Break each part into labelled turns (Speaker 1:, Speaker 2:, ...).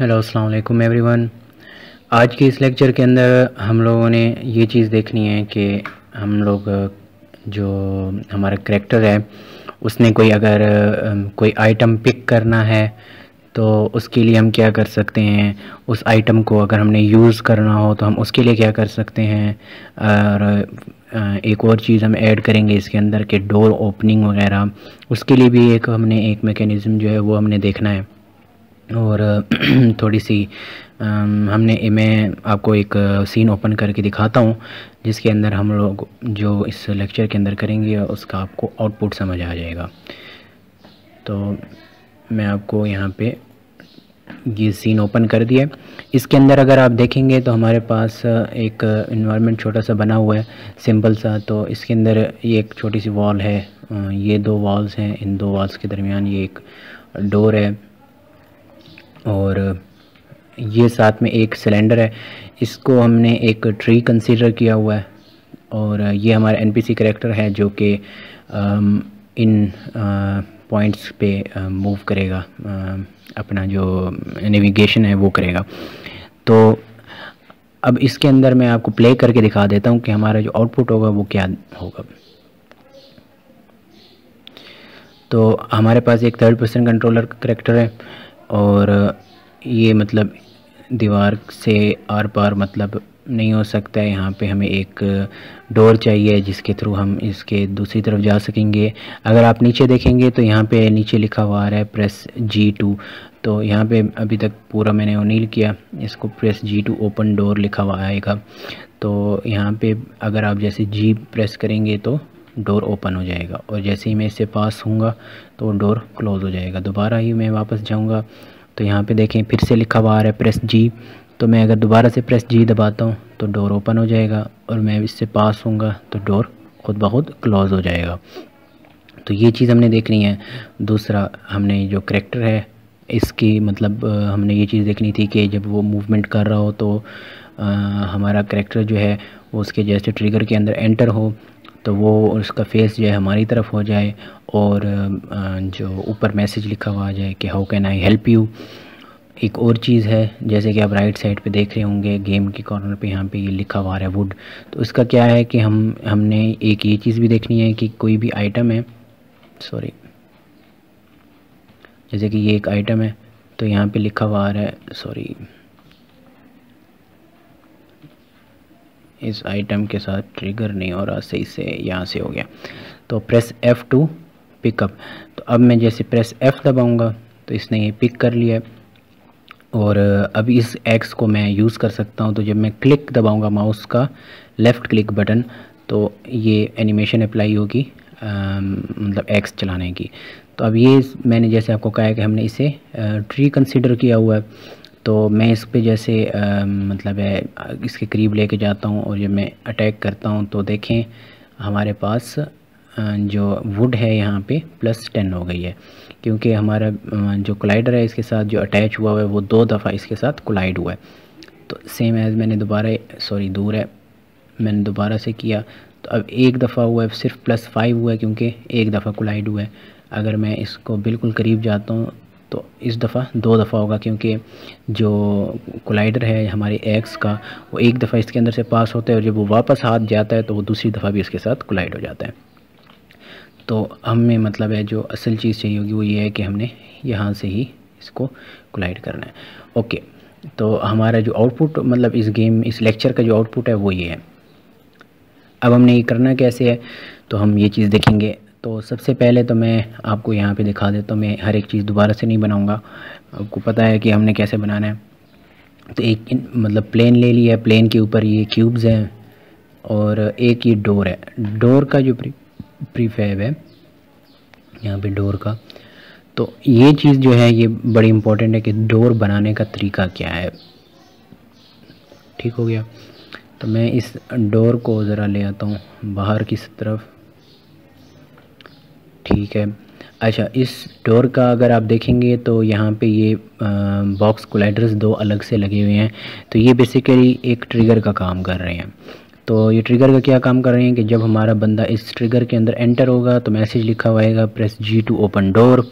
Speaker 1: Hello अस्सलाम वालेकुम everyone. आज के इस लेक्चर के अंदर हम लोगों ने ये चीज़ देखनी है कि हम लोग जो हमारा करैक्टर है उसने कोई अगर कोई आइटम पिक करना है तो उसके लिए हम क्या कर सकते हैं। उस आइटम को अगर हमने यूज़ करना हो तो हम उसके लिए क्या कर सकते हैं। और एक और चीज़ हम ऐड करेंगे इसके अंदर कि डोर ओपनिंग वगैरह, उसके लिए भी एक हमने एक मैकेनिज़्म जो है वो हमने देखना है। और थोड़ी सी मैं आपको एक सीन ओपन करके दिखाता हूँ जिसके अंदर हम लोग जो इस लेक्चर के अंदर करेंगे उसका आपको आउटपुट समझ आ जाएगा। तो मैं आपको यहाँ पे ये सीन ओपन कर दिया। इसके अंदर अगर आप देखेंगे तो हमारे पास एक इन्वायरमेंट छोटा सा बना हुआ है, सिंपल सा। तो इसके अंदर ये एक छोटी सी वॉल है, ये दो वॉल्स हैं, इन दो वॉल्स के दरमियान ये एक डोर है और ये साथ में एक सिलेंडर है। इसको हमने एक ट्री कंसीडर किया हुआ है और ये हमारा एनपीसी करैक्टर है जो कि इन पॉइंट्स पे मूव करेगा, अपना जो नेविगेशन है वो करेगा। तो अब इसके अंदर मैं आपको प्ले करके दिखा देता हूँ कि हमारा जो आउटपुट होगा वो क्या होगा। तो हमारे पास एक थर्ड पर्सन कंट्रोलर करैक्टर है और ये मतलब दीवार से आर पार मतलब नहीं हो सकता है। यहाँ पे हमें एक डोर चाहिए जिसके थ्रू हम इसके दूसरी तरफ जा सकेंगे। अगर आप नीचे देखेंगे तो यहाँ पे नीचे लिखा हुआ आ रहा है प्रेस G2। तो यहाँ पे अभी तक पूरा मैंने ओनील किया, इसको प्रेस G2 ओपन डोर लिखा हुआ आएगा। तो यहाँ पे अगर आप जैसे G प्रेस करेंगे तो डोर ओपन हो जाएगा और जैसे ही मैं इससे पास होऊंगा तो डोर क्लोज़ हो जाएगा। दोबारा ही मैं वापस जाऊंगा तो यहाँ पे देखें फिर से लिखा हुआ आ रहा है प्रेस G। तो मैं अगर दोबारा से प्रेस G दबाता हूँ तो डोर ओपन हो जाएगा और मैं इससे पास होऊंगा तो डोर खुद ब खुद क्लोज़ हो जाएगा। तो ये चीज़ हमने देखनी है। दूसरा हमने जो करैक्टर है इसकी मतलब हमने ये चीज़ देखनी थी कि जब वो मूवमेंट कर रहा हो तो हमारा करैक्टर जो है वो उसके जैसे ट्रिगर के अंदर एंटर हो तो वो उसका फेस जो है हमारी तरफ हो जाए और जो ऊपर मैसेज लिखा हुआ आ जाए कि how can I help you. एक और चीज़ है जैसे कि आप राइट साइड पे देख रहे होंगे गेम के कॉर्नर पे यहाँ पे ये लिखा हुआ है वुड। तो इसका क्या है कि हमने एक ये चीज़ भी देखनी है कि कोई भी आइटम है, सॉरी, जैसे कि ये एक आइटम है तो यहाँ पे लिखा हुआ आ रहा है, सॉरी, इस आइटम के साथ ट्रिगर नहीं हो रहा सही से, यहाँ से हो गया। तो प्रेस F2 पिकअप। तो अब मैं जैसे प्रेस F दबाऊंगा तो इसने ये पिक कर लिया और अब इस X को मैं यूज़ कर सकता हूँ। तो जब मैं क्लिक दबाऊंगा माउस का लेफ़्ट क्लिक बटन तो ये एनिमेशन अप्लाई होगी, मतलब X चलाने की। तो अब ये मैंने जैसे आपको कहा है कि हमने इसे ट्री कंसीडर किया हुआ है। तो मैं इस पे जैसे मतलब है इसके करीब लेके जाता हूँ और जब मैं अटैक करता हूँ तो देखें हमारे पास जो वुड है यहाँ पे +10 हो गई है क्योंकि हमारा जो कोलाइडर है इसके साथ जो अटैच हुआ है वो 2 दफ़ा इसके साथ कोलाइड हुआ है। तो सेम एज़ मैंने दोबारा, सॉरी दूर है, मैंने दोबारा से किया तो अब एक दफ़ा हुआ है, सिर्फ +5 हुआ है क्योंकि एक दफ़ा कोलाइड हुआ है। अगर मैं इसको बिल्कुल करीब जाता हूँ तो इस दफ़ा 2 दफ़ा होगा क्योंकि जो कोलाइडर है हमारे X का वो एक दफ़ा इसके अंदर से पास होता है और जब वो वापस हाथ जाता है तो वो दूसरी दफ़ा भी इसके साथ कोलाइड हो जाता है। तो हमें मतलब है जो असल चीज़ चाहिए होगी वो ये है कि हमने यहाँ से ही इसको कोलाइड करना है। ओके, तो हमारा जो आउटपुट मतलब इस गेम इस लेक्चर का जो आउटपुट है वो ये है। अब हमने ये करना कैसे है तो हम ये चीज़ देखेंगे। तो सबसे पहले तो मैं आपको यहाँ पे दिखा देता हूँ, मैं हर एक चीज़ दोबारा से नहीं बनाऊँगा, आपको पता है कि हमने कैसे बनाना है। तो एक मतलब प्लेन ले लिया है, प्लेन के ऊपर ये क्यूब्स हैं और एक ये डोर है। डोर का जो प्रीफैब है यहाँ पे डोर का, तो ये चीज़ जो है ये बड़ी इम्पोर्टेंट है कि डोर बनाने का तरीका क्या है। ठीक हो गया। तो मैं इस डोर को ज़रा ले आता हूँ बाहर की तरफ। ठीक है। अच्छा, इस डोर का अगर आप देखेंगे तो यहाँ पे ये बॉक्स कोलाइडर्स 2 अलग से लगे हुए हैं। तो ये बेसिकली एक ट्रिगर का काम कर रहे हैं। तो ये ट्रिगर का क्या काम कर रहे हैं कि जब हमारा बंदा इस ट्रिगर के अंदर एंटर होगा तो मैसेज लिखा हुआ आएगा प्रेस G2 ओपन डोर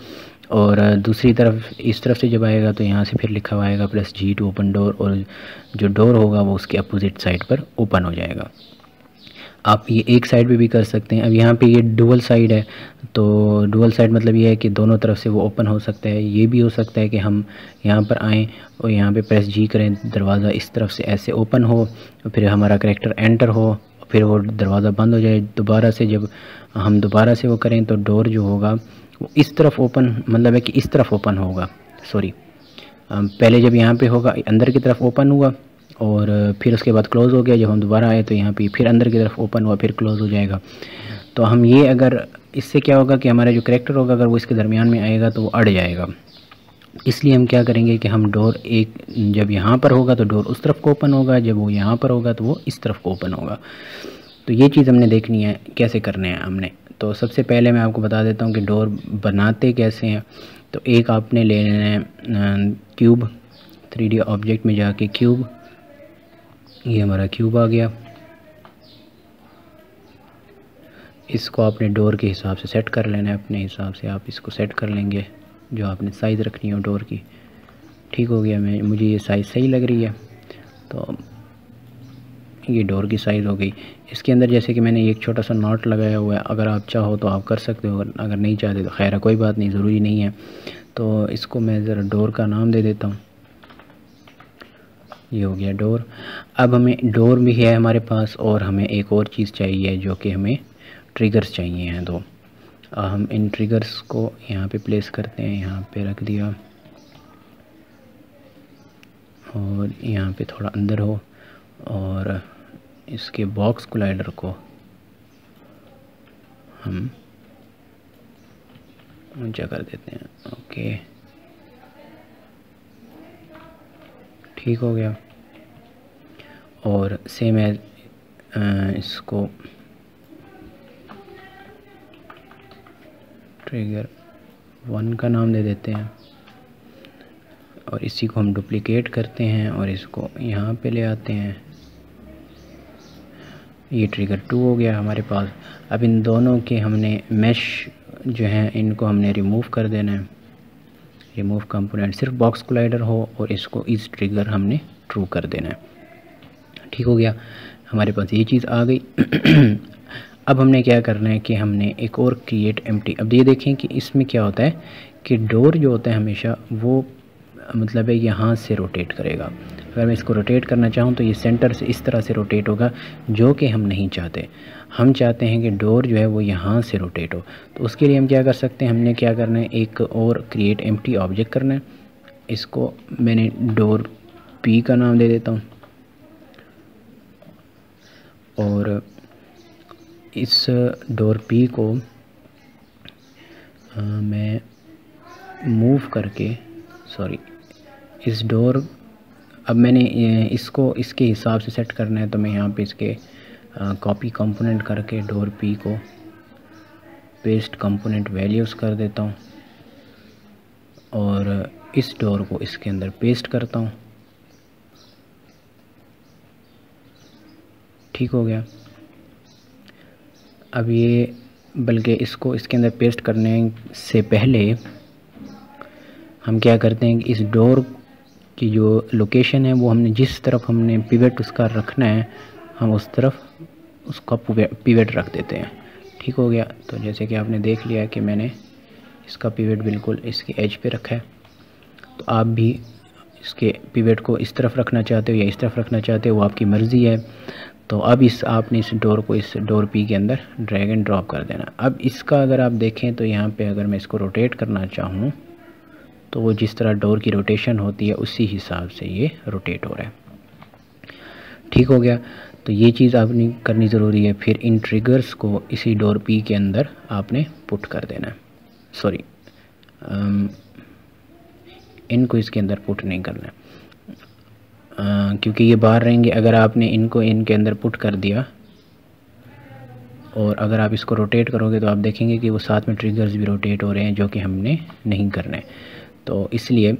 Speaker 1: और दूसरी तरफ इस तरफ से जब आएगा तो यहाँ से फिर लिखा हुआ आएगा +G टू ओपन डोर, और जो डोर होगा वो उसके अपोजिट साइड पर ओपन हो जाएगा। आप ये एक साइड पे भी कर सकते हैं। अब यहाँ पे ये डुअल साइड है, तो डुअल साइड मतलब ये है कि दोनों तरफ से वो ओपन हो सकता है। ये भी हो सकता है कि हम यहाँ पर आएँ और यहाँ पे +G करें, दरवाज़ा इस तरफ से ऐसे ओपन हो, फिर हमारा करैक्टर एंटर हो, फिर वो दरवाज़ा बंद हो जाए। दोबारा से जब हम दोबारा से वो करें तो डोर जो होगा वो इस तरफ ओपन, मतलब है कि इस तरफ ओपन होगा, सॉरी पहले जब यहाँ पे होगा अंदर की तरफ ओपन हुआ और फिर उसके बाद क्लोज़ हो गया। जब हम दोबारा आए तो यहाँ पे फिर अंदर की तरफ ओपन हुआ, फिर क्लोज़ हो जाएगा। तो हम ये अगर इससे क्या होगा कि हमारा जो करैक्टर होगा अगर वो इसके दरमियान में आएगा तो वो अड़ जाएगा। इसलिए हम क्या करेंगे कि हम डोर एक जब यहाँ पर होगा तो डोर उस तरफ को ओपन होगा, जब वो यहाँ पर होगा तो वो इस तरफ को ओपन होगा। तो ये चीज़ हमने देखनी है कैसे करने हैं हमने। तो सबसे पहले मैं आपको बता देता हूँ कि डोर बनाते कैसे हैं। तो एक आपने ले लेना है क्यूब, 3D ऑब्जेक्ट में जाके क्यूब, ये हमारा क्यूब आ गया। इसको आपने डोर के हिसाब से सेट कर लेना है, अपने हिसाब से आप इसको सेट कर लेंगे जो आपने साइज़ रखनी हो डोर की। ठीक हो गया, मुझे ये साइज़ सही लग रही है, तो ये डोर की साइज़ हो गई। इसके अंदर जैसे कि मैंने एक छोटा सा नॉट लगाया हुआ है, अगर आप चाहो तो आप कर सकते हो, अगर नहीं चाहते तो खैर कोई बात नहीं, ज़रूरी नहीं है। तो इसको मैं ज़रा डोर का नाम दे देता हूँ। ये हो गया डोर। अब हमें डोर भी है हमारे पास और हमें एक और चीज़ चाहिए जो कि हमें ट्रिगर्स चाहिए हैं। तो हम इन ट्रिगर्स को यहाँ पे प्लेस करते हैं, यहाँ पे रख दिया और यहाँ पे थोड़ा अंदर हो, और इसके बॉक्स कोलाइडर को हम ऊंचा कर देते हैं। ओके, ठीक हो गया। और सेम एज इसको ट्रिगर 1 का नाम दे देते हैं और इसी को हम डुप्लिकेट करते हैं और इसको यहाँ पे ले आते हैं। ये ट्रिगर 2 हो गया हमारे पास। अब इन दोनों के हमने मैश जो हैं इनको हमने रिमूव कर देना है। रिमूव कंपोनेंट, सिर्फ बॉक्स कोलाइडर हो और इसको इस ट्रिगर हमने ट्रू कर देना है। ठीक हो गया, हमारे पास ये चीज़ आ गई। अब हमने क्या करना है कि हमने एक और क्रिएट एम्प्टी। अब ये देखें कि इसमें क्या होता है कि डोर जो होता है हमेशा वो मतलब है यहाँ से रोटेट करेगा। अगर मैं इसको रोटेट करना चाहूँ तो ये सेंटर से इस तरह से रोटेट होगा, जो कि हम नहीं चाहते। हम चाहते हैं कि डोर जो है वो यहाँ से रोटेट हो। तो उसके लिए हम क्या कर सकते हैं, हमने क्या करना है, एक और क्रिएट एम्प्टी ऑब्जेक्ट करना है। इसको मैंने डोर P का नाम दे देता हूँ और इस डोर P को मैं मूव करके, सॉरी इस डोर, अब मैंने इसको इसके हिसाब से सेट करना है तो मैं यहाँ पे इसके कॉपी कंपोनेंट करके डोर P को पेस्ट कंपोनेंट वैल्यूज़ कर देता हूँ और इस डोर को इसके अंदर पेस्ट करता हूँ। ठीक हो गया। अब ये बल्कि इसको इसके अंदर पेस्ट करने से पहले हम क्या करते हैं कि इस डोर की जो लोकेशन है वो हमने जिस तरफ हमने पिवट उसका रखना है हम उस तरफ उसका पिवट रख देते हैं। ठीक हो गया। तो जैसे कि आपने देख लिया कि मैंने इसका पिवट बिल्कुल इसके एज पे रखा है, तो आप भी इसके पिवट को इस तरफ रखना चाहते हो या इस तरफ रखना चाहते हो वो आपकी मर्ज़ी है। तो अब आपने इस डोर को इस डोर P के अंदर ड्रैग एंड ड्रॉप कर देना। अब इसका अगर आप देखें तो यहाँ पे अगर मैं इसको रोटेट करना चाहूँ तो वो जिस तरह डोर की रोटेशन होती है उसी हिसाब से ये रोटेट हो रहा है। ठीक हो गया। तो ये चीज़ आपने करनी ज़रूरी है। फिर इन ट्रिगर्स को इसी डोर P के अंदर आपने पुट कर देना है, सॉरी इनको इसके अंदर पुट नहीं करना है क्योंकि ये बाहर रहेंगे। अगर आपने इनको इनके अंदर पुट कर दिया और अगर आप इसको रोटेट करोगे तो आप देखेंगे कि वो साथ में ट्रिगर्स भी रोटेट हो रहे हैं, जो कि हमने नहीं करने। तो इसलिए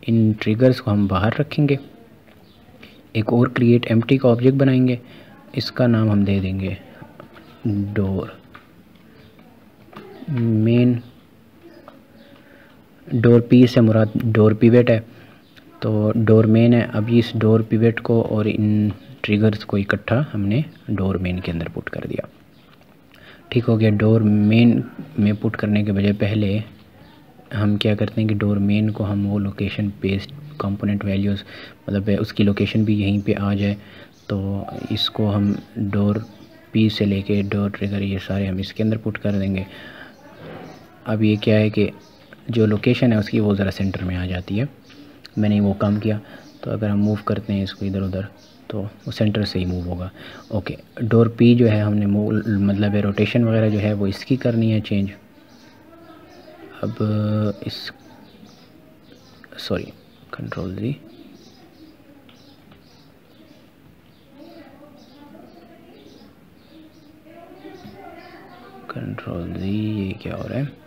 Speaker 1: इन ट्रिगर्स को हम बाहर रखेंगे। एक और क्रिएट एम्प्टी का ऑब्जेक्ट बनाएंगे, इसका नाम हम दे देंगे डोर मेन डोर पी से मुराद डोर पिवेट है, तो डोर मेन है। अब इस डोर पिवेट को और इन ट्रिगर्स को इकट्ठा हमने डोर मेन के अंदर पुट कर दिया। ठीक हो गया। डोर मेन में पुट करने के बजाय पहले हम क्या करते हैं कि डोर मेन को हम वो लोकेशन पेस्ट कंपोनेंट वैल्यूज़, मतलब उसकी लोकेशन भी यहीं पे आ जाए, तो इसको हम डोर पी से लेके डोर ट्रिगर ये सारे हम इसके अंदर पुट कर देंगे। अब ये क्या है कि जो लोकेशन है उसकी वो ज़रा सेंटर में आ जाती है। मैंने वो काम किया, तो अगर हम मूव करते हैं इसको इधर उधर तो वो सेंटर से ही मूव होगा। ओके, डोर पी जो है हमने मतलब रोटेशन वगैरह जो है वो इसकी करनी है चेंज। अब इस सॉरी कंट्रोल जी, कंट्रोल जी, ये क्या हो रहा है?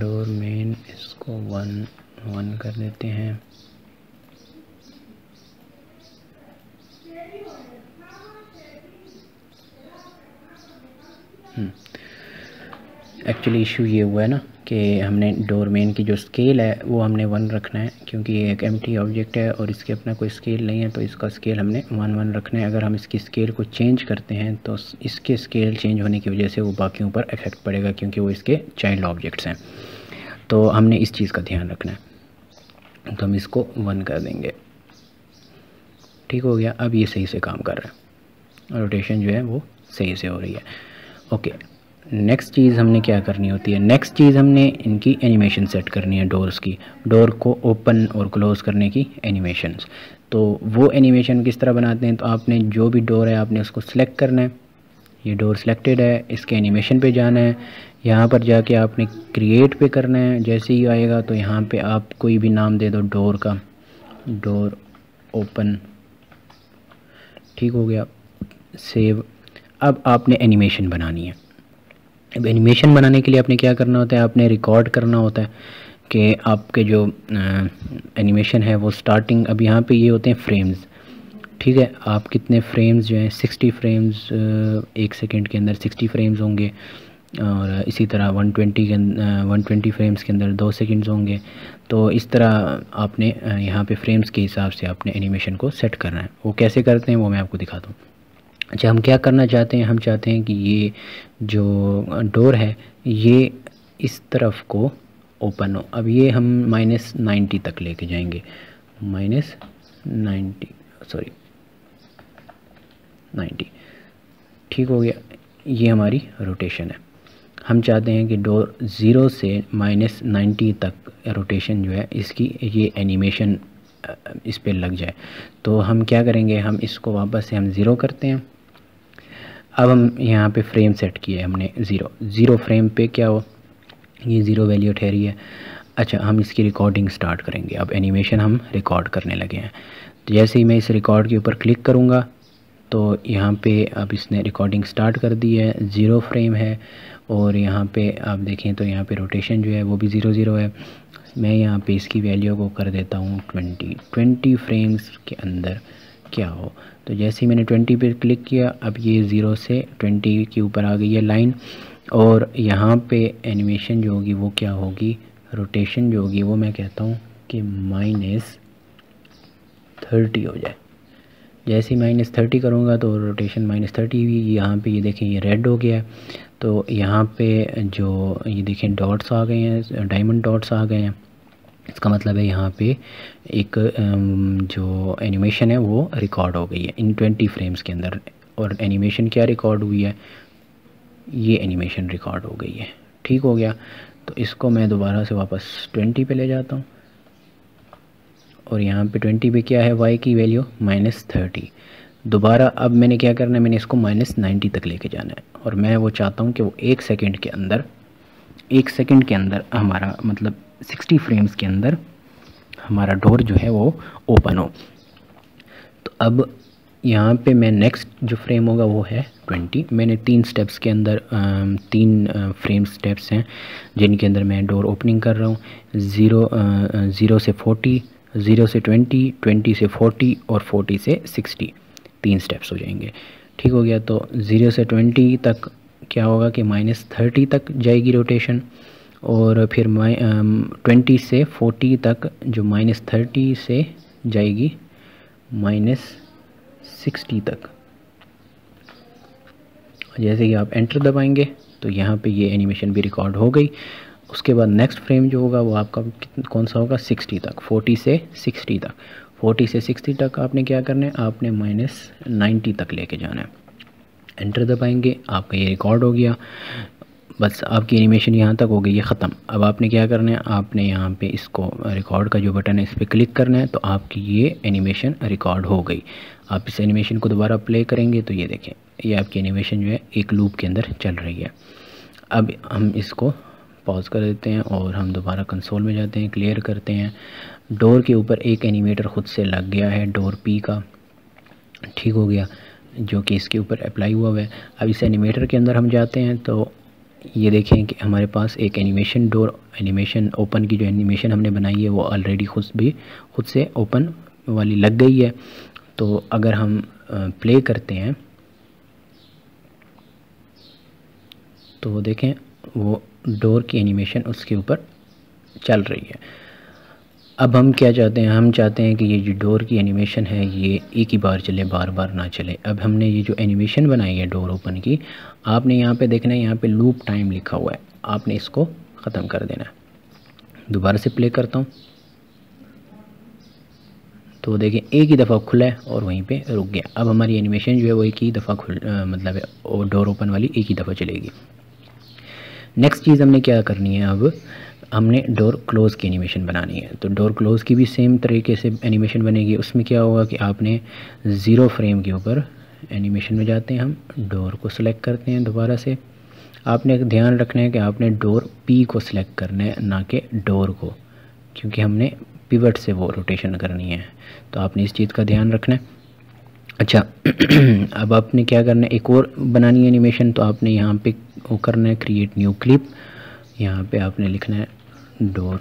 Speaker 1: डोर मेन इसको 1 कर देते हैं। एक्चुअली इशू ये हुआ है ना कि हमने डोर मेन की जो स्केल है वो हमने 1 रखना है, क्योंकि ये एक एम्प्टी ऑब्जेक्ट है और इसके अपना कोई स्केल नहीं है, तो इसका स्केल हमने 1 रखना है। अगर हम इसकी स्केल को चेंज करते हैं तो इसके स्केल चेंज होने की वजह से वो बाकियों पर इफेक्ट पड़ेगा, क्योंकि वो इसके चाइल्ड ऑब्जेक्ट्स हैं। तो हमने इस चीज़ का ध्यान रखना है, तो हम इसको 1 कर देंगे। ठीक हो गया। अब ये सही से काम कर रहा है, रोटेशन जो है वो सही से हो रही है। ओके, नेक्स्ट चीज़ हमने क्या करनी होती है? नेक्स्ट चीज़ हमने इनकी एनिमेशन सेट करनी है, डोर्स की, डोर को ओपन और क्लोज़ करने की एनिमेशंस। तो वो एनिमेशन किस तरह बनाते हैं? तो आपने जो भी डोर है आपने उसको सिलेक्ट करना है। ये डोर सिलेक्टेड है, इसके एनिमेशन पे जाना है। यहाँ पर जाके आपने क्रिएट पे करना है। जैसे ही आएगा तो यहाँ पे आप कोई भी नाम दे दो डोर का, डोर ओपन। ठीक हो गया, सेव। अब आपने एनिमेशन बनानी है। अब एनिमेशन बनाने के लिए आपने क्या करना होता है? आपने रिकॉर्ड करना होता है कि आपके जो एनिमेशन है वो स्टार्टिंग, अब यहाँ पे ये होते हैं फ्रेम्स। ठीक है, आप कितने फ्रेम्स जो हैं 60 फ्रेम्स 1 सेकंड के अंदर 60 फ्रेम्स होंगे, और इसी तरह 120 फ्रेम्स के अंदर 2 सेकंड्स होंगे। तो इस तरह आपने यहाँ पे फ्रेम्स के हिसाब से आपने एनिमेशन को सेट करना है। वो कैसे करते हैं वो मैं आपको दिखाता हूँ। अच्छा, हम क्या करना चाहते हैं? हम चाहते हैं कि ये जो डोर है ये इस तरफ को ओपन हो। अब ये हम -90 तक लेके जाएंगे, -90। ठीक हो गया, ये हमारी रोटेशन है। हम चाहते हैं कि डोर 0 से -90 तक रोटेशन जो है इसकी, ये एनिमेशन इस पे लग जाए। तो हम क्या करेंगे? हम इसको वापस से हम 0 करते हैं। अब हम यहाँ पे फ्रेम सेट किया है हमने 0 फ्रेम पे क्या हो, ये 0 वैल्यू ठहरी है। अच्छा, हम इसकी रिकॉर्डिंग स्टार्ट करेंगे। अब एनिमेशन हम रिकॉर्ड करने लगे हैं। तो जैसे ही मैं इस रिकॉर्ड के ऊपर क्लिक करूँगा तो यहाँ पे अब इसने रिकॉर्डिंग स्टार्ट कर दी है। 0 फ्रेम है, और यहाँ पे आप देखें तो यहाँ पे रोटेशन जो है वो भी 0 है। मैं यहाँ पे इसकी वैल्यू को कर देता हूँ 20 फ्रेम्स के अंदर क्या हो। तो जैसे ही मैंने 20 पे क्लिक किया, अब ये 0 से 20 के ऊपर आ गई है लाइन, और यहाँ पे एनिमेशन जो होगी वो क्या होगी, रोटेशन जो होगी वो मैं कहता हूँ कि -30 हो जाए। जैसे ही -30 करूँगा तो रोटेशन -30 हुई। यहाँ पे ये देखें ये रेड हो गया है। तो यहाँ पे जो ये देखें डॉट्स आ गए हैं, डायमंड डॉट्स आ गए हैं। इसका मतलब है यहाँ पे एक जो एनिमेशन है वो रिकॉर्ड हो गई है इन 20 फ्रेम्स के अंदर। और एनिमेशन क्या रिकॉर्ड हुई है? ये एनिमेशन रिकॉर्ड हो गई है। ठीक हो गया। तो इसको मैं दोबारा से वापस 20 पे ले जाता हूँ, और यहाँ पे 20 पे क्या है, y की वैल्यू -30। दोबारा अब मैंने क्या करना है, मैंने इसको -90 तक लेके जाना है, और मैं वो चाहता हूँ कि वो 1 सेकंड के अंदर हमारा मतलब 60 फ्रेम्स के अंदर हमारा डोर जो है वो ओपन हो। तो अब यहाँ पे मैं नेक्स्ट जो फ्रेम होगा वो है 20। मैंने 3 स्टेप्स के अंदर 3 फ्रेम स्टेप्स हैं जिनके अंदर मैं डोर ओपनिंग कर रहा हूँ। 0 से 40, 0 से 20, 20 से 40 और 40 से 60, 3 स्टेप्स हो जाएंगे। ठीक हो गया। तो 0 से 20 तक क्या होगा कि -30 तक जाएगी रोटेशन, और फिर 20 से 40 तक जो -30 से जाएगी -60 तक। जैसे कि आप एंटर दबाएंगे तो यहाँ पे ये एनिमेशन भी रिकॉर्ड हो गई। उसके बाद नेक्स्ट फ्रेम जो होगा वो आपका कौन सा होगा, 60 तक, 40 से 60 तक। 40 से 60 तक आपने क्या करना है, आपने -90 तक लेके जाना है। एंटर दबाएंगे, आपका ये रिकॉर्ड हो गया। बस आपकी एनिमेशन यहाँ तक हो गई है ख़त्म। अब आपने क्या करना है, आपने यहाँ पे इसको रिकॉर्ड का जो बटन है इस पर क्लिक करना है, तो आपकी ये एनिमेशन रिकॉर्ड हो गई। आप इस एनिमेशन को दोबारा प्ले करेंगे तो ये देखें, ये आपकी एनिमेशन जो है एक लूप के अंदर चल रही है। अब हम इसको पॉज कर देते हैं और हम दोबारा कंसोल में जाते हैं, क्लियर करते हैं। डोर के ऊपर एक एनिमेटर खुद से लग गया है, डोर पी का, ठीक हो गया, जो कि इसके ऊपर अप्लाई हुआ है। अब इस एनिमेटर के अंदर हम जाते हैं तो ये देखें कि हमारे पास एक एनिमेशन डोर एनिमेशन ओपन की जो एनिमेशन हमने बनाई है वो ऑलरेडी खुद से ओपन वाली लग गई है। तो अगर हम प्ले करते हैं तो देखें वो डोर की एनिमेशन उसके ऊपर चल रही है। अब हम क्या चाहते हैं, हम चाहते हैं कि ये जो डोर की एनिमेशन है ये एक ही बार चले, बार बार ना चले। अब हमने ये जो एनिमेशन बनाई है डोर ओपन की, आपने यहाँ पे देखना है, यहाँ पे लूप टाइम लिखा हुआ है, आपने इसको ख़त्म कर देना है। दोबारा से प्ले करता हूँ तो देखिए एक ही दफ़ा खुला है और वहीं पे रुक गया। अब हमारी एनिमेशन जो है वो एक ही दफ़ा मतलब डोर ओपन वाली एक ही दफ़ा चलेगी। नेक्स्ट चीज़ हमने क्या करनी है, अब हमने डोर क्लोज़ की एनिमेशन बनानी है। तो डोर क्लोज़ की भी सेम तरीके से एनिमेशन बनेगी। उसमें क्या होगा कि आपने 0 फ्रेम के ऊपर एनिमेशन में जाते हैं, हम डोर को सिलेक्ट करते हैं दोबारा से। आपने ध्यान रखना है कि आपने डोर पी को सिलेक्ट करना है, ना कि डोर को, क्योंकि हमने पिवट से वो रोटेशन करनी है। तो आपने इस चीज़ का ध्यान रखना है। अच्छा अब आपने क्या करना है, एक और बनानी है एनिमेशन। तो आपने यहाँ पे वो करना है क्रिएट न्यू क्लिप, यहाँ पे आपने लिखना है door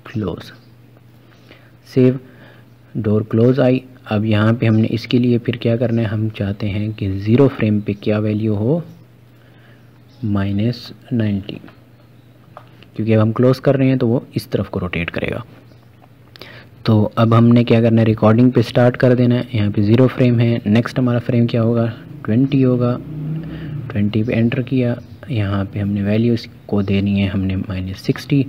Speaker 1: close, save, door close I. अब यहाँ पे हमने इसके लिए फिर क्या करना है, हम चाहते हैं कि 0 फ्रेम पे क्या वैल्यू हो, -90, क्योंकि अब हम क्लोज कर रहे हैं तो वो इस तरफ को रोटेट करेगा। तो अब हमने क्या करना है, रिकॉर्डिंग पे स्टार्ट कर देना है। यहाँ पे 0 फ्रेम है, नेक्स्ट हमारा फ्रेम क्या होगा, 20 होगा। 20 पे एंटर किया, यहाँ पे हमने वैल्यू इसको देनी है हमने -60,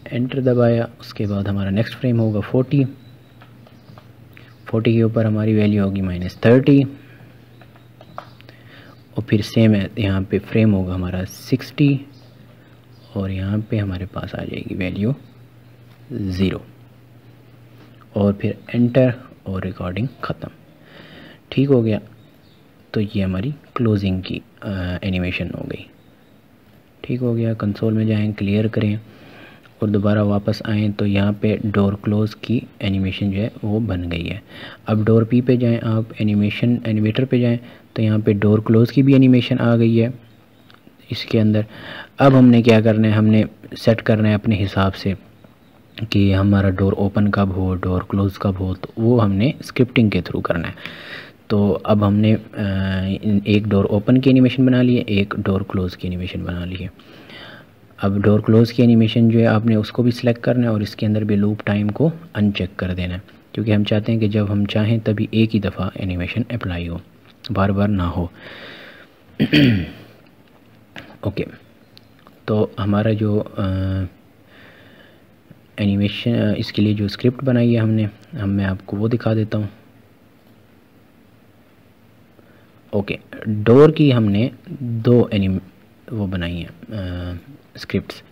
Speaker 1: एंटर दबाया। उसके बाद हमारा नेक्स्ट फ्रेम होगा 40 के ऊपर हमारी वैल्यू होगी -30, और फिर सेम है यहाँ पे फ्रेम होगा हमारा 60, और यहाँ पे हमारे पास आ जाएगी वैल्यू 0, और फिर एंटर और रिकॉर्डिंग ख़त्म। ठीक हो गया। तो ये हमारी क्लोजिंग की एनिमेशन हो गई। ठीक हो गया। कंसोल में जाएं, क्लियर करें और दोबारा वापस आएँ तो यहाँ पे डोर क्लोज़ की एनिमेशन जो है वो बन गई है। अब डोर पी पे जाएं, आप एनिमेटर पे जाएं तो यहाँ पे डोर क्लोज़ की भी एनिमेशन आ गई है इसके अंदर। अब हमने क्या करना है, हमने सेट करना है अपने हिसाब से कि हमारा डोर ओपन कब हो, डोर क्लोज़ कब हो, तो वो हमने स्क्रिप्टिंग के थ्रू करना है। तो अब हमने एक डोर ओपन की एनिमेशन बना ली है, एक डोर क्लोज़ की एनिमेशन बना ली है। अब डोर क्लोज़ की एनिमेशन जो है आपने उसको भी सिलेक्ट करना है और इसके अंदर भी लूप टाइम को अनचेक कर देना है, क्योंकि हम चाहते हैं कि जब हम चाहें तभी एक ही दफ़ा एनिमेशन अप्लाई हो, बार बार ना हो। ओके, तो हमारा जो एनिमेशन इसके लिए जो स्क्रिप्ट बनाई है मैं आपको वो दिखा देता हूँ। ओके, डोर की हमने 2 वो बनाई हैं स्क्रिप्ट्स।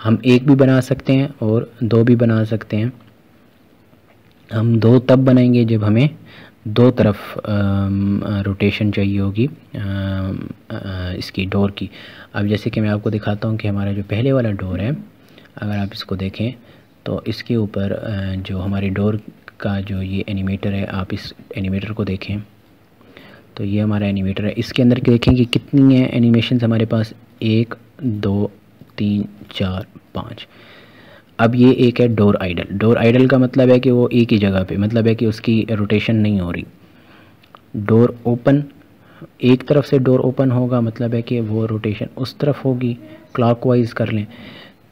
Speaker 1: हम एक भी बना सकते हैं और 2 भी बना सकते हैं। हम 2 तब बनाएंगे जब हमें 2 तरफ रोटेशन चाहिए होगी इसकी डोर की। अब जैसे कि मैं आपको दिखाता हूँ कि हमारा जो पहले वाला डोर है अगर आप इसको देखें तो इसके ऊपर जो हमारी डोर का जो ये एनिमेटर है, आप इस एनिमेटर को देखें तो ये हमारा एनिमेटर है। इसके अंदर देखें कि कितनी है एनिमेशन हमारे पास, 1 2 3 4 5। अब ये एक है डोर आइडल। डोर आइडल का मतलब है कि वो एक ही जगह पे, मतलब है कि उसकी रोटेशन नहीं हो रही। डोर ओपन, एक तरफ से डोर ओपन होगा, मतलब है कि वो रोटेशन उस तरफ होगी। क्लॉकवाइज कर लें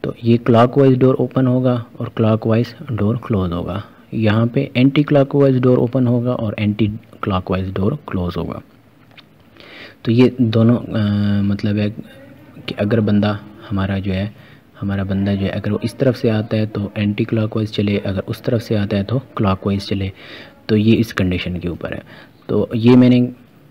Speaker 1: तो ये क्लॉकवाइज डोर ओपन होगा और क्लॉकवाइज डोर क्लोज होगा। यहाँ पे एंटी क्लॉकवाइज डोर ओपन होगा और एंटी क्लॉकवाइज डोर क्लोज होगा। तो ये दोनों मतलब है कि अगर बंदा हमारा जो है अगर वो इस तरफ से आता है तो एंटी क्लॉकवाइज चले, अगर उस तरफ से आता है तो क्लॉकवाइज चले। तो ये इस कंडीशन के ऊपर है। तो ये मैंने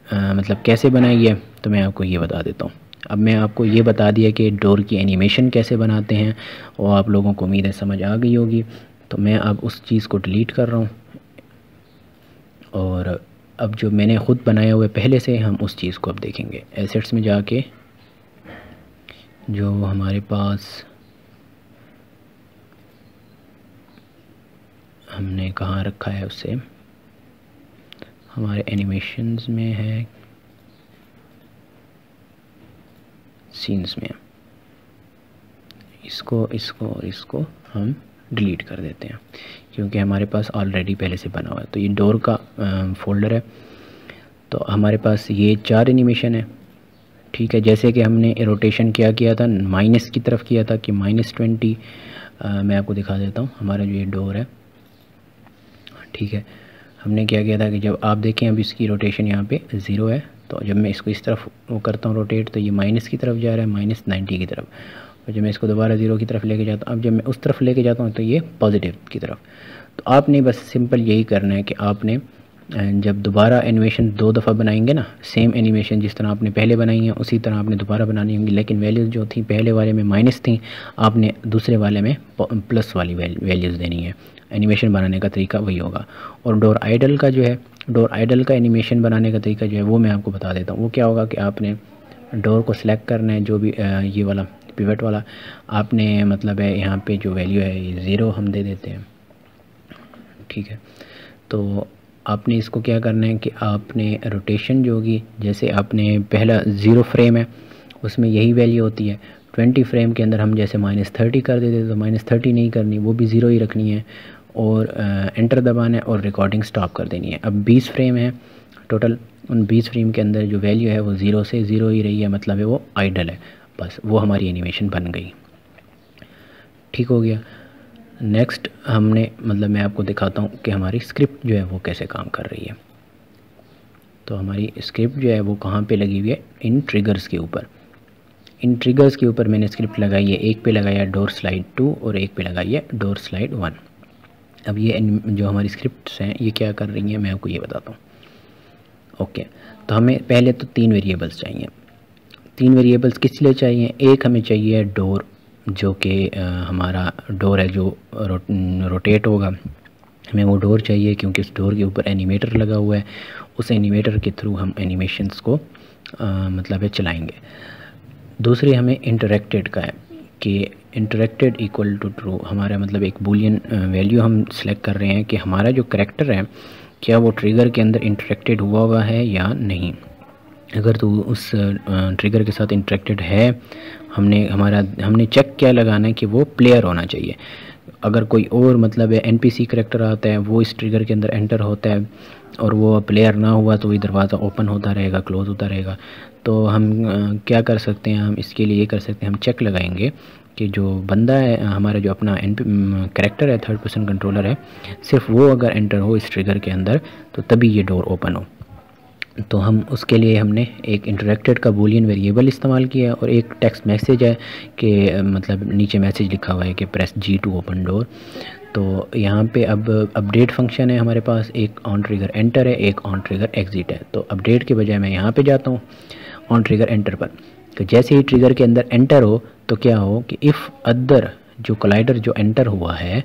Speaker 1: मतलब कैसे बनाई है तो मैं आपको ये बता देता हूँ। अब मैं आपको ये बता दिया कि डोर की एनिमेशन कैसे बनाते हैं और आप लोगों को उम्मीद है समझ आ गई होगी। तो मैं अब उस चीज़ को डिलीट कर रहा हूँ और अब जो मैंने ख़ुद बनाया हुआ है पहले से, हम उस चीज़ को अब देखेंगे। एसेट्स में जाके जो हमारे पास हमने कहाँ रखा है, उससे हमारे एनिमेशंस में है, सीन्स में। इसको और इसको हम डिलीट कर देते हैं क्योंकि हमारे पास ऑलरेडी पहले से बना हुआ है। तो ये डोर का फोल्डर है। तो हमारे पास ये 4 एनिमेशन है, ठीक है। जैसे कि हमने रोटेशन क्या किया था, माइनस की तरफ किया था कि -20। मैं आपको दिखा देता हूँ। हमारा जो ये डोर है, ठीक है, हमने क्या किया था कि जब आप देखें अब इसकी रोटेशन यहाँ पे 0 है, तो जब मैं इसको इस तरफ वो करता हूँ रोटेट तो ये माइनस की तरफ जा रहा है, -90 की तरफ। और जब मैं इसको दोबारा 0 की तरफ लेके जाता हूँ, अब जब मैं उस तरफ लेके जाता हूँ तो ये पॉजिटिव की तरफ। तो आपने बस सिंपल यही करना है कि आपने जब दोबारा एनिमेशन 2 दफ़ा बनाएंगे ना, सेम एनिमेशन जिस तरह आपने पहले बनाई है उसी तरह आपने दोबारा बनानी होंगी, लेकिन वैल्यूज़ जो थी पहले वाले में माइनस थी, आपने दूसरे वाले में प्लस वाली वैल्यूज़ देनी है। एनिमेशन बनाने का तरीका वही होगा। और डोर आइडल का जो है, डोर आइडल का एनिमेशन बनाने का तरीका जो है वो मैं आपको बता देता हूँ। वो क्या होगा कि आपने डोर को सिलेक्ट करना है, जो भी ये वाला पिवट वाला आपने, मतलब है यहाँ पे जो वैल्यू है ये 0 हम दे देते हैं, ठीक है। तो आपने इसको क्या करना है कि आपने रोटेशन जो होगी, जैसे आपने पहला 0 फ्रेम है उसमें यही वैल्यू होती है। 20 फ्रेम के अंदर हम जैसे -30 कर देते तो -30 नहीं करनी, वो भी 0 ही रखनी है और एंटर दबाना है और रिकॉर्डिंग स्टॉप कर देनी है। अब 20 फ्रेम है टोटल, उन 20 फ्रेम के अंदर जो वैल्यू है वो 0 से 0 ही रही है, मतलब है वो आइडल है। बस वो हमारी एनिमेशन बन गई, ठीक हो गया। नेक्स्ट हमने, मतलब मैं आपको दिखाता हूँ कि हमारी स्क्रिप्ट जो है वो कैसे काम कर रही है। तो हमारी स्क्रिप्ट जो है वो कहाँ पे लगी हुई है, इन ट्रिगर्स के ऊपर। इन ट्रिगर्स के ऊपर मैंने स्क्रिप्ट लगाई है, एक पे लगाया डोर स्लाइड 2 और एक पे लगाई है डोर स्लाइड 1। अब ये जो हमारी स्क्रिप्ट्स हैं ये क्या कर रही हैं मैं आपको ये बताता हूँ। ओके, तो हमें पहले तो 3 वेरिएबल्स चाहिए। 3 वेरिएबल्स किस लिए चाहिए? एक हमें चाहिए डोर, जो कि हमारा डोर है जो रोटेट होगा, हमें वो डोर चाहिए क्योंकि उस डोर के ऊपर एनिमेटर लगा हुआ है। उस एनिमेटर के थ्रू हम एनिमेशंस को मतलब है चलाएंगे। दूसरी हमें इंटरेक्टेड का है कि इंटरेक्टेड इक्वल टू ट्रू, हमारा मतलब एक बूलियन वैल्यू हम सेलेक्ट कर रहे हैं कि हमारा जो करैक्टर है क्या वो ट्रिगर के अंदर इंटरेक्टेड हुआ है या नहीं। अगर तो उस ट्रिगर के साथ इंटरेक्टेड है, हमने चेक क्या लगाना है कि वो प्लेयर होना चाहिए। अगर कोई और मतलब है एनपीसी करैक्टर आता है वो इस ट्रिगर के अंदर एंटर होता है और वो प्लेयर ना हुआ तो ये दरवाज़ा ओपन होता रहेगा, क्लोज़ होता रहेगा। तो हम क्या कर सकते हैं, हम इसके लिए ये कर सकते हैं, हम चेक लगाएंगे कि जो बंदा है हमारा जो अपना करैक्टर है, थर्ड पर्सन कंट्रोलर है, सिर्फ वो अगर एंटर हो इस ट्रिगर के अंदर तो तभी ये डोर ओपन हो। तो हम उसके लिए हमने एक इंटरेक्टेड का बूलियन वेरिएबल इस्तेमाल किया और एक टेक्स्ट मैसेज है कि मतलब नीचे मैसेज लिखा हुआ है कि press G to open door. तो यहाँ पे अब अपडेट फंक्शन है हमारे पास, एक ऑन ट्रिगर एंटर है, एक ऑन ट्रिगर एग्जिट है। तो अपडेट के बजाय मैं यहाँ पे जाता हूँ ऑन ट्रिगर एंटर पर। तो जैसे ही ट्रिगर के अंदर एंटर हो तो क्या हो कि इफ़ अदर जो कोलाइडर जो एंटर हुआ है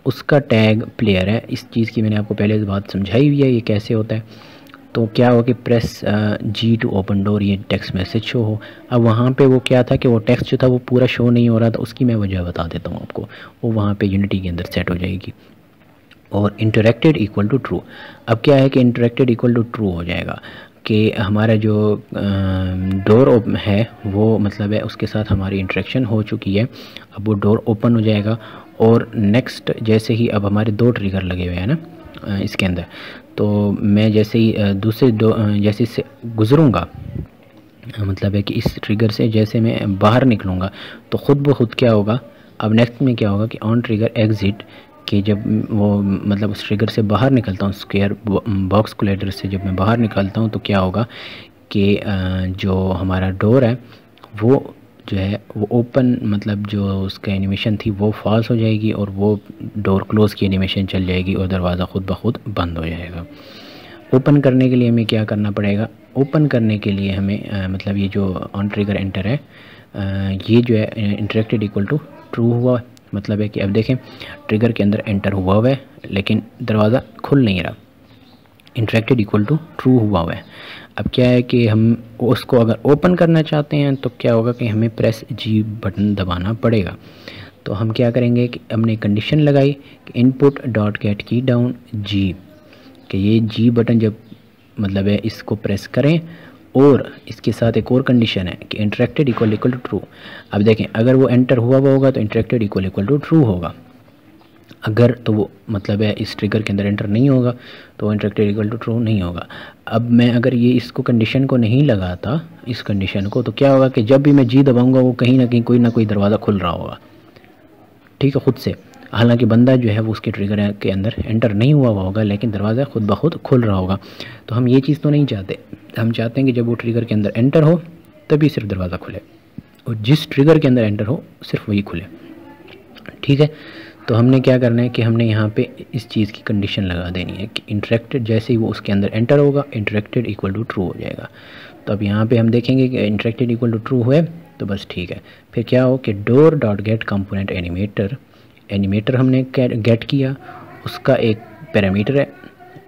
Speaker 1: उसका टैग प्लेयर है। इस चीज़ की मैंने आपको पहले बात समझाई हुई है ये कैसे होता है। तो क्या हो कि press G to open door, ये टेक्स्ट मैसेज शो हो। अब वहाँ पे वो क्या था कि वो टेक्स्ट जो था वो पूरा शो नहीं हो रहा था, उसकी मैं वजह बता देता हूँ आपको। वो वहाँ पे यूनिटी के अंदर सेट हो जाएगी। और इंटरेक्टेड इक्वल टू ट्रू, अब क्या है कि इंटरेक्टेड इक्वल टू ट्रू हो जाएगा कि हमारा जो डोर है वो मतलब है उसके साथ हमारी इंटरेक्शन हो चुकी है, अब वो डोर ओपन हो जाएगा। और नेक्स्ट जैसे ही अब हमारे 2 ट्रिगर लगे हुए हैं ना इसके अंदर, तो मैं जैसे ही दूसरे जैसे इससे गुज़रूँगा, मतलब है कि इस ट्रिगर से जैसे मैं बाहर निकलूँगा तो ख़ुद ब खुद क्या होगा, अब नेक्स्ट में क्या होगा कि ऑन ट्रिगर एग्ज़िट, कि जब वो मतलब उस ट्रिगर से बाहर निकलता हूँ, स्क्वायर बॉक्स कोलाइडर से जब मैं बाहर निकलता हूँ, तो क्या होगा कि जो हमारा डोर है वो जो है वो ओपन, मतलब जो उसका एनिमेशन थी वो फॉल्स हो जाएगी और वो डोर क्लोज़ की एनिमेशन चल जाएगी और दरवाज़ा ख़ुद ब खुद बंद हो जाएगा। ओपन करने के लिए हमें क्या करना पड़ेगा, ओपन करने के लिए हमें मतलब ये जो ऑन ट्रिगर एंटर है ये जो है इंटरेक्टेड इक्वल टू ट्रू हुआ, मतलब है कि अब देखें ट्रिगर के अंदर एंटर हुआ है लेकिन दरवाज़ा खुल नहीं रहा, इंटरेक्टेड इक्वल टू ट्रू हुआ है। अब क्या है कि हम उसको अगर ओपन करना चाहते हैं तो क्या होगा कि हमें प्रेस जी बटन दबाना पड़ेगा। तो हम क्या करेंगे कि हमने कंडीशन लगाई कि इनपुट डॉट गेट की डाउन जी, कि ये जी बटन जब मतलब है इसको प्रेस करें, और इसके साथ एक और कंडीशन है कि इंटरेक्टेड इक्वल टू ट्रू। अब देखें अगर वो एंटर हुआ होगा तो इंटरेक्टेड इक्वल टू ट्रू होगा, अगर तो वो मतलब है इस ट्रिगर के अंदर एंटर नहीं होगा तो इंटरेक्टेड इक्वल टू ट्रू नहीं होगा। अब मैं अगर ये इसको कंडीशन को नहीं लगाता, इस कंडीशन को, तो क्या होगा कि जब भी मैं जी दबाऊंगा वो कहीं ना कोई दरवाज़ा खुल रहा होगा, ठीक है, खुद से। हालांकि बंदा जो है वो उसके ट्रिगर के अंदर एंटर नहीं हुआ होगा लेकिन दरवाज़ा खुद ब खुद खुल रहा होगा। तो हम ये चीज़ तो नहीं चाहते, हम चाहते हैं कि जब वो ट्रिगर के अंदर एंटर हो तभी सिर्फ दरवाज़ा खुले, और जिस ट्रिगर के अंदर एंटर हो सिर्फ वही खुले, ठीक है। तो हमने क्या करना है कि हमने यहाँ पे इस चीज़ की कंडीशन लगा देनी है कि इंटरेक्टेड जैसे ही वो उसके अंदर एंटर होगा इंटरेक्टेड इक्वल टू ट्रू हो जाएगा। तो अब यहाँ पे हम देखेंगे कि इंटरेक्टेड इक्वल टू ट्रू हुए तो बस ठीक है। फिर क्या हो कि door dot gate component animator हमने गेट किया, उसका एक पैरामीटर है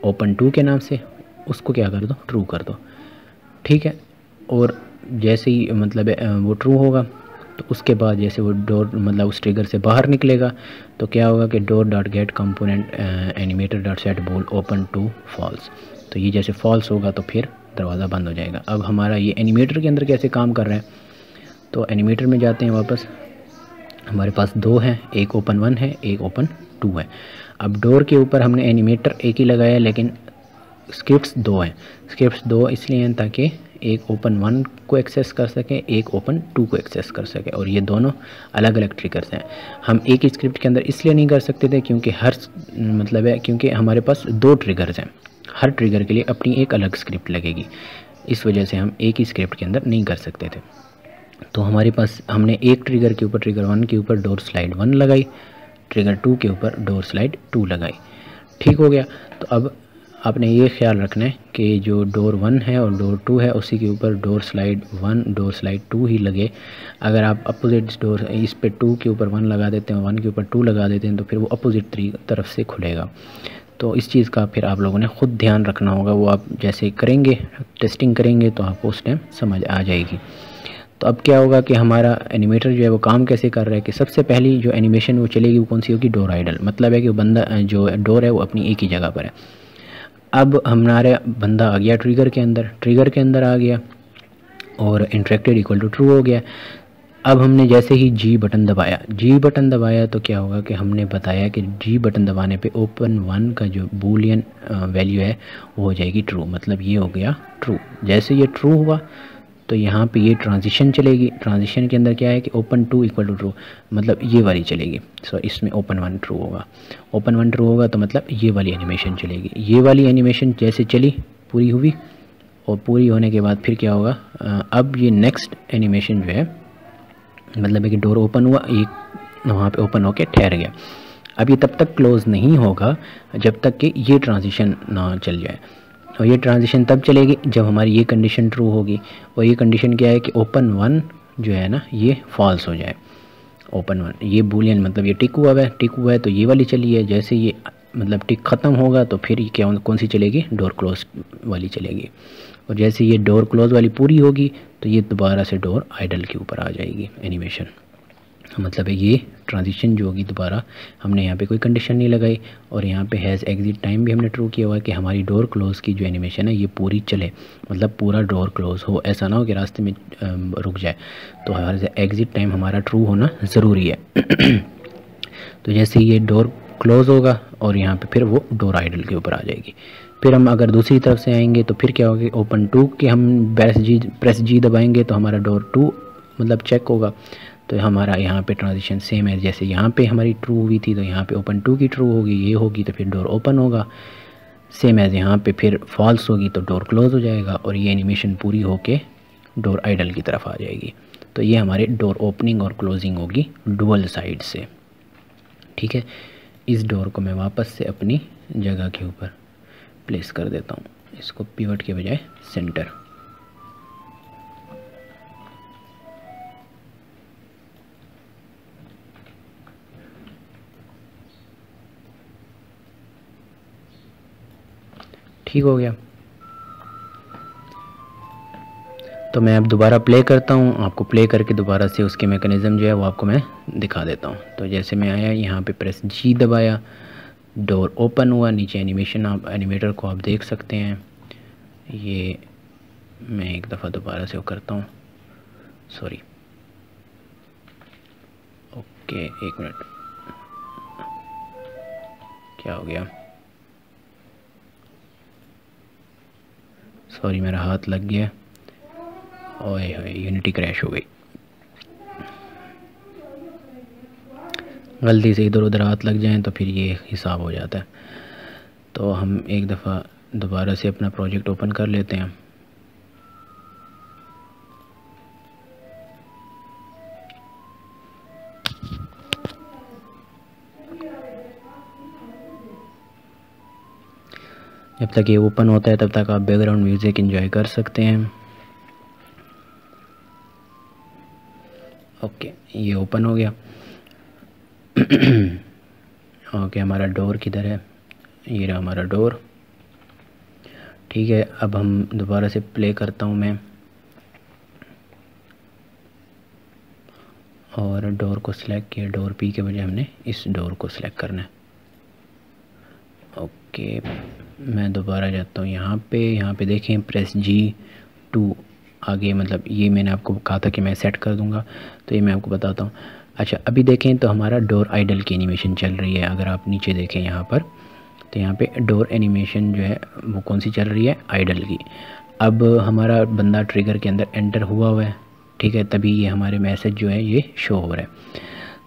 Speaker 1: ओपन टू के नाम से, उसको क्या कर दो, ट्रू कर दो, ठीक है। और जैसे ही मतलब वो ट्रू होगा तो उसके बाद जैसे वो डोर मतलब उस ट्रिगर से बाहर निकलेगा तो क्या होगा कि door dot gate component animator dot set बोल ओपन टू फॉल्स, तो ये जैसे फॉल्स होगा तो फिर दरवाज़ा बंद हो जाएगा। अब हमारा ये एनिमेटर के अंदर कैसे काम कर रहा है, तो एनिमेटर में जाते हैं वापस, हमारे पास 2 हैं, एक ओपन 1 है एक ओपन 2 है। अब डोर के ऊपर हमने एनिमेटर एक ही लगाया लेकिन स्क्रिप्ट्स 2 हैं। स्क्रिप्ट्स 2 इसलिए हैं ताकि एक ओपन 1 को एक्सेस कर सके, एक ओपन 2 को एक्सेस कर सके, और ये दोनों अलग अलग ट्रिगर्स हैं। हम एक ही स्क्रिप्ट के अंदर इसलिए नहीं कर सकते थे क्योंकि मतलब है क्योंकि हमारे पास 2 ट्रिगर्स हैं, हर ट्रिगर के लिए अपनी एक अलग स्क्रिप्ट लगेगी, इस वजह से हम एक ही स्क्रिप्ट के अंदर नहीं कर सकते थे। तो हमारे पास हमने एक ट्रिगर के ऊपर ट्रिगर 1 के ऊपर डोर स्लाइड 1 लगाई, ट्रिगर 2 के ऊपर डोर स्लाइड 2 लगाई, ठीक हो गया। तो अब आपने ये ख्याल रखना है कि जो डोर 1 है और डोर 2 है उसी के ऊपर डोर स्लाइड 1 डोर स्लाइड 2 ही लगे। अगर आप अपोजिट डोर इस पे 2 के ऊपर 1 लगा देते हैं, 1 के ऊपर 2 लगा देते हैं तो फिर वो अपोजिट तरफ से खुलेगा। तो इस चीज़ का फिर आप लोगों ने ख़ुद ध्यान रखना होगा, वो आप जैसे करेंगे टेस्टिंग करेंगे तो आपको उस टाइम समझ आ जाएगी। तो अब क्या होगा कि हमारा एनिमेटर जो है वो काम कैसे कर रहा है कि सबसे पहली जो एनिमेशन वो चलेगी वो कौन सी होगी, डोर आइडल, मतलब है कि बंदा जो डोर है वो अपनी एक ही जगह पर है। अब हमारा बंदा आ गया ट्रिगर के अंदर आ गया और इंटरेक्टेड इक्वल टू ट्रू हो गया। अब हमने जैसे ही जी बटन दबाया तो क्या होगा कि हमने बताया कि जी बटन दबाने पे ओपन 1 का जो बूलियन वैल्यू है वो हो जाएगी ट्रू, मतलब ये हो गया ट्रू। जैसे ये ट्रू हुआ तो यहाँ पे ये ट्रांजिशन चलेगी, ट्रांजिशन के अंदर क्या है कि ओपन 2 इक्वल टू ट्रू, मतलब ये वाली चलेगी। सो इसमें ओपन 1 ट्रू होगा, ओपन 1 ट्रू होगा तो मतलब ये वाली एनिमेशन चलेगी। ये वाली एनिमेशन जैसे चली पूरी हुई, और पूरी होने के बाद फिर क्या होगा, अब ये नेक्स्ट एनिमेशन जो है मतलब है कि डोर ओपन हुआ, एक वहाँ पे ओपन होके ठहर गया। अब ये तब तक क्लोज़ नहीं होगा जब तक कि ये ट्रांजिशन ना चल जाए, और ये ट्रांजिशन तब चलेगी जब हमारी ये कंडीशन ट्रू होगी। और ये कंडीशन क्या है कि ओपन 1 जो है ना ये फॉल्स हो जाए, ओपन 1 ये बूलियन मतलब ये टिक हुआ है तो ये वाली चली है। जैसे ये मतलब टिक ख़त्म होगा तो फिर ये क्या कौन सी चलेगी, डोर क्लोज वाली चलेगी। और जैसे ये डोर क्लोज वाली पूरी होगी तो ये दोबारा से डोर आइडल के ऊपर आ जाएगी एनिमेशन। मतलब ये ट्रांजिशन जो होगी दोबारा, हमने यहाँ पे कोई कंडीशन नहीं लगाई और यहाँ पे हैज़ एग्ज़िट टाइम भी हमने ट्रू किया हुआ है कि हमारी डोर क्लोज़ की जो एनिमेशन है ये पूरी चले, मतलब पूरा डोर क्लोज़ हो, ऐसा ना हो कि रास्ते में रुक जाए। तो हमारे एग्ज़िट टाइम हमारा ट्रू होना ज़रूरी है। तो जैसे ये डोर क्लोज़ होगा और यहाँ पे फिर वो डोर आइडल के ऊपर आ जाएगी। फिर हम अगर दूसरी तरफ से आएंगे तो फिर क्या होगा, ओपन टू के हम प्रेस जी दबाएंगे तो हमारा डोर टू मतलब चेक होगा। तो हमारा यहाँ पे ट्रांजिशन सेम है, जैसे यहाँ पे हमारी ट्रू हुई थी तो यहाँ पे ओपन टू की ट्रू होगी, ये होगी तो फिर डोर ओपन होगा। सेम एज यहाँ पे फिर फॉल्स होगी तो डोर क्लोज हो जाएगा और ये एनिमेशन पूरी होके डोर आइडल की तरफ आ जाएगी। तो ये हमारे डोर ओपनिंग और क्लोजिंग होगी डुअल साइड से। ठीक है, इस डोर को मैं वापस से अपनी जगह के ऊपर प्लेस कर देता हूँ, इसको पिवट के बजाय सेंटर। ठीक हो गया। तो मैं अब दोबारा प्ले करता हूँ, आपको प्ले करके दोबारा से उसके मैकेनिज़्म जो है वो आपको मैं दिखा देता हूँ। तो जैसे मैं आया यहाँ पे प्रेस जी दबाया, डोर ओपन हुआ, नीचे एनिमेशन आप एनिमेटर को आप देख सकते हैं। ये मैं एक दफ़ा दोबारा से वो करता हूँ, सॉरी, ओके एक मिनट, क्या हो गया, सॉरी मेरा हाथ लग गया, ओए होए यूनिटी क्रैश हो गई। गलती से इधर उधर हाथ लग जाएं तो फिर ये हिसाब हो जाता है। तो हम एक दफ़ा दोबारा से अपना प्रोजेक्ट ओपन कर लेते हैं। जब तक ये ओपन होता है तब तक आप बैकग्राउंड म्यूज़िक एंजॉय कर सकते हैं। ओके ये ओपन हो गया। ओके हमारा डोर किधर है, ये रहा हमारा डोर। ठीक है, अब हम दोबारा से प्ले करता हूँ मैं, और डोर को सिलेक्ट किया, डोर पी के बजाय हमने इस डोर को सिलेक्ट करना है। ओके मैं दोबारा जाता हूँ यहाँ पे देखें प्रेस G2 आगे, मतलब ये मैंने आपको कहा था कि मैं सेट कर दूँगा, तो ये मैं आपको बताता हूँ। अच्छा अभी देखें तो हमारा डोर आइडल की एनिमेशन चल रही है। अगर आप नीचे देखें यहाँ पर, तो यहाँ पे डोर एनिमेशन जो है वो कौन सी चल रही है, आइडल की। अब हमारा बंदा ट्रिगर के अंदर एंटर हुआ है, ठीक है, तभी ये हमारे मैसेज जो है ये शो हो रहा है।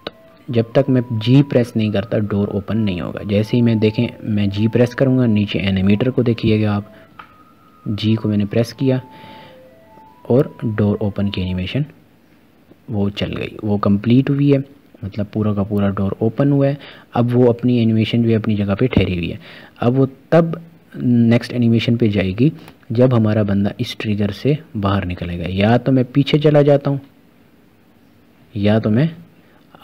Speaker 1: तो जब तक मैं जी प्रेस नहीं करता डोर ओपन नहीं होगा। जैसे ही मैं देखें मैं जी प्रेस करूँगा, नीचे एनिमेटर को देखिएगा आप, जी को मैंने प्रेस किया और डोर ओपन की एनिमेशन वो चल गई, वो कंप्लीट हुई है, मतलब पूरा का पूरा डोर ओपन हुआ है। अब वो अपनी एनिमेशन जो है अपनी जगह पे ठहरी हुई है। अब वो तब नेक्स्ट एनिमेशन पे जाएगी जब हमारा बंदा इस ट्रिगर से बाहर निकलेगा। या तो मैं पीछे चला जाता हूँ या तो मैं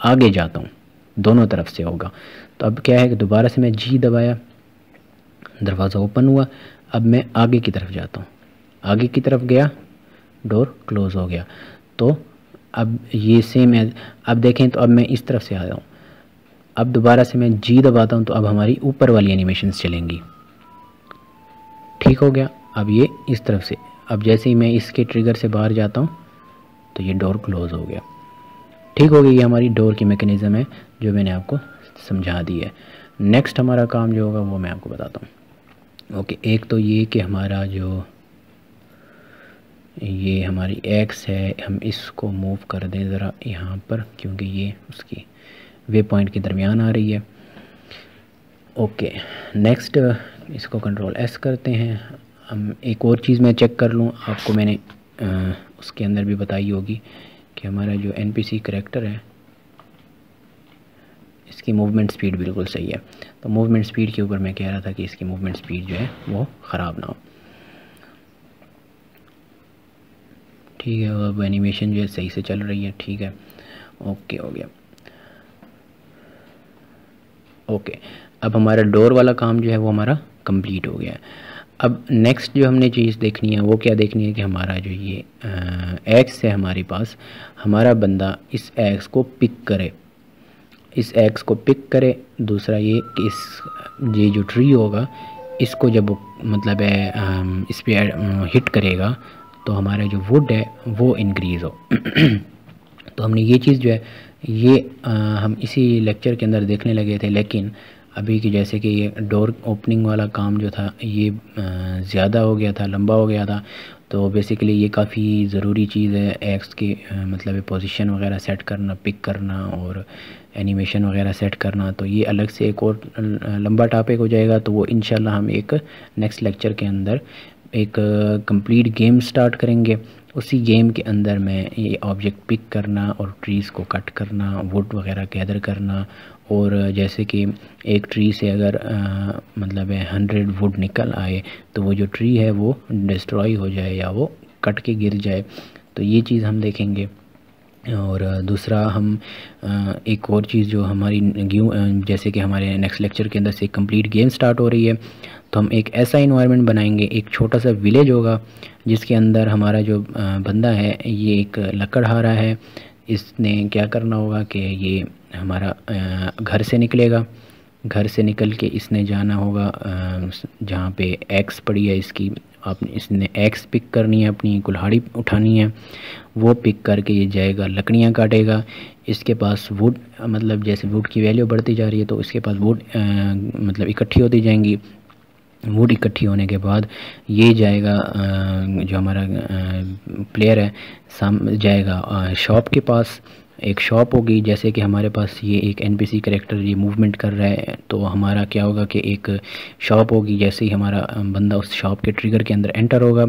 Speaker 1: आगे जाता हूँ, दोनों तरफ से होगा। तो अब क्या है कि दोबारा से मैं जी दबाया, दरवाज़ा ओपन हुआ, अब मैं आगे की तरफ जाता हूँ, आगे की तरफ गया, डोर क्लोज़ हो गया। तो अब ये सेम है, अब देखें तो अब मैं इस तरफ से आ रहा हूँ, अब दोबारा से मैं जी दबाता हूँ तो अब हमारी ऊपर वाली एनिमेशंस चलेंगी। ठीक हो गया। अब ये इस तरफ से, अब जैसे ही मैं इसके ट्रिगर से बाहर जाता हूँ तो ये डोर क्लोज़ हो गया। ठीक हो गई, ये हमारी डोर की मैकेनिज़्म है जो मैंने आपको समझा दी है। नेक्स्ट हमारा काम जो होगा वो मैं आपको बताता हूँ। ओके एक तो ये कि हमारा जो ये हमारी एक्स है, हम इसको मूव कर दें ज़रा यहाँ पर, क्योंकि ये उसकी वे पॉइंट के दरमियान आ रही है। ओके नेक्स्ट इसको कंट्रोल एस करते हैं। हम एक और चीज़ मैं चेक कर लूँ, आपको मैंने उसके अंदर भी बताई होगी कि हमारा जो NPC करैक्टर है इसकी मूवमेंट स्पीड बिल्कुल सही है। तो मूवमेंट स्पीड के ऊपर मैं कह रहा था कि इसकी मूवमेंट स्पीड जो है वो ख़राब ना हो। ठीक है, अब एनिमेशन जो है सही से चल रही है। ठीक है, ओके हो गया। ओके अब हमारा डोर वाला काम जो है वो हमारा कंप्लीट हो गया है। अब नेक्स्ट जो हमने चीज़ देखनी है वो क्या देखनी है कि हमारा जो ये एक्स है हमारे पास, हमारा बंदा इस एक्स को पिक करे, इस एक्स को पिक करे। दूसरा ये कि ये जो ट्री होगा इसको जब मतलब है इस पर हिट करेगा तो हमारा जो वुड है वो इंक्रीज़ हो। तो हमने ये चीज़ जो है ये हम इसी लेक्चर के अंदर देखने लगे थे, लेकिन अभी की जैसे कि ये डोर ओपनिंग वाला काम जो था ये ज़्यादा हो गया था, लंबा हो गया था। तो बेसिकली ये काफ़ी ज़रूरी चीज़ है एक्स की मतलब पोजीशन वगैरह सेट करना, पिक करना और एनिमेशन वगैरह सेट करना। तो ये अलग से एक और लंबा टॉपिक हो जाएगा, तो वो इंशाल्लाह हम एक नेक्स्ट लेक्चर के अंदर एक कंप्लीट गेम स्टार्ट करेंगे। उसी गेम के अंदर में ये ऑब्जेक्ट पिक करना और ट्रीज़ को कट करना, वुड वगैरह गैदर करना, और जैसे कि एक ट्री से अगर मतलब 100 वुड निकल आए तो वो जो ट्री है वो डिस्ट्रॉय हो जाए या वो कट के गिर जाए। तो ये चीज़ हम देखेंगे। और दूसरा हम एक और चीज़ जो हमारी जैसे कि हमारे नेक्स्ट लेक्चर के अंदर से एक कंप्लीट गेम स्टार्ट हो रही है, तो हम एक ऐसा इन्वायरमेंट बनाएंगे, एक छोटा सा विलेज होगा जिसके अंदर हमारा जो बंदा है ये एक लकड़हारा है। इसने क्या करना होगा कि ये हमारा घर से निकलेगा, घर से निकल के इसने जाना होगा जहाँ पे एक्स पड़ी है इसकी, आपने इसने एक्स पिक करनी है, अपनी कुल्हाड़ी उठानी है, वो पिक करके ये जाएगा लकड़ियाँ काटेगा। इसके पास वुड मतलब जैसे वुड की वैल्यू बढ़ती जा रही है तो इसके पास वुड मतलब इकट्ठी होती जाएंगी। वुड इकट्ठी होने के बाद ये जाएगा जो हमारा प्लेयर है जाएगा शॉप के पास। एक शॉप होगी, जैसे कि हमारे पास ये एक एनपीसी कैरेक्टर ये मूवमेंट कर रहा है, तो हमारा क्या होगा कि एक शॉप होगी। जैसे ही हमारा बंदा उस शॉप के ट्रिगर के अंदर एंटर होगा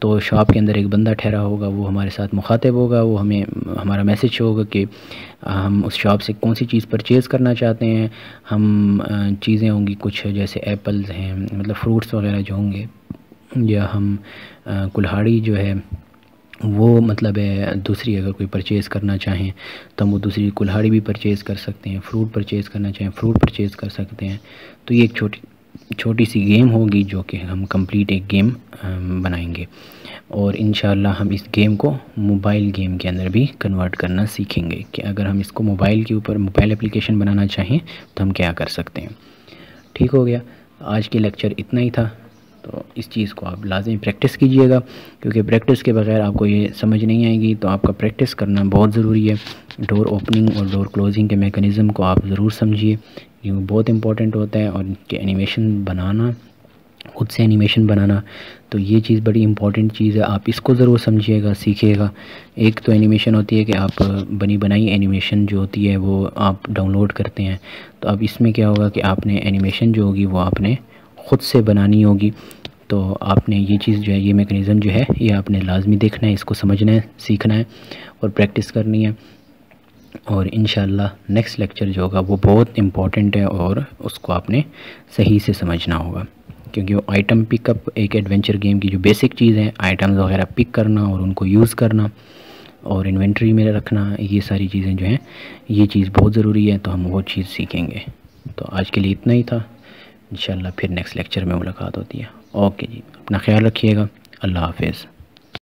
Speaker 1: तो शॉप के अंदर एक बंदा ठहरा होगा, वो हमारे साथ मुखातिब होगा, वो हमें हमारा मैसेज होगा कि हम उस शॉप से कौन सी चीज़ परचेज़ करना चाहते हैं। हम चीज़ें होंगी कुछ जैसे एप्पल्स हैं मतलब फ्रूट्स वगैरह जो होंगे, या हम कुल्हाड़ी जो है वो मतलब है दूसरी अगर कोई परचेज़ करना चाहें तो हम वो दूसरी कुल्हाड़ी भी परचेज़ कर सकते हैं। फ्रूट परचेज़ करना चाहें फ्रूट परचेज़ कर सकते हैं। तो ये एक छोटी सी गेम होगी जो कि हम कंप्लीट एक गेम बनाएंगे, और इंशाल्लाह हम इस गेम को मोबाइल गेम के अंदर भी कन्वर्ट करना सीखेंगे कि अगर हम इसको मोबाइल के ऊपर मोबाइल एप्लीकेशन बनाना चाहें तो हम क्या कर सकते हैं। ठीक हो गया, आज के लेक्चर इतना ही था। तो इस चीज़ को आप लाज़मी प्रैक्टिस कीजिएगा, क्योंकि प्रैक्टिस के बगैर आपको ये समझ नहीं आएगी। तो आपका प्रैक्टिस करना बहुत ज़रूरी है। डोर ओपनिंग और डोर क्लोजिंग के मेकनिज़म को आप ज़रूर समझिए, ये बहुत इंपॉर्टेंट होता है। और इनके एनिमेशन बनाना, खुद से एनिमेशन बनाना, तो ये चीज़ बड़ी इंपॉर्टेंट चीज़ है। आप इसको ज़रूर समझिएगा, सीखिएगा। एक तो एनिमेशन होती है कि आप बनी बनाई एनिमेशन जो होती है वो आप डाउनलोड करते हैं, तो अब इसमें क्या होगा कि आपने एनिमेशन जो होगी वो आपने ख़ुद से बनानी होगी। तो आपने ये चीज़ जो है, ये मैकेनिज़्म जो है ये आपने लाजमी देखना है, इसको समझना है, सीखना है और प्रैक्टिस करनी है। और इंशाल्लाह नेक्स्ट लेक्चर जो होगा वो बहुत इम्पॉर्टेंट है और उसको आपने सही से समझना होगा, क्योंकि वो आइटम पिकअप एक एडवेंचर गेम की जो बेसिक चीज़ है, आइटम्स वगैरह पिक करना और उनको यूज़ करना और इन्वेंट्री में रखना, ये सारी चीज़ें जो हैं ये चीज़ बहुत ज़रूरी है। तो हम वो चीज़ सीखेंगे। तो आज के लिए इतना ही था, इंशाल्लाह फिर नेक्स्ट लेक्चर में मुलाकात होती है। ओके जी, अपना ख्याल रखिएगा। अल्लाह हाफिज़।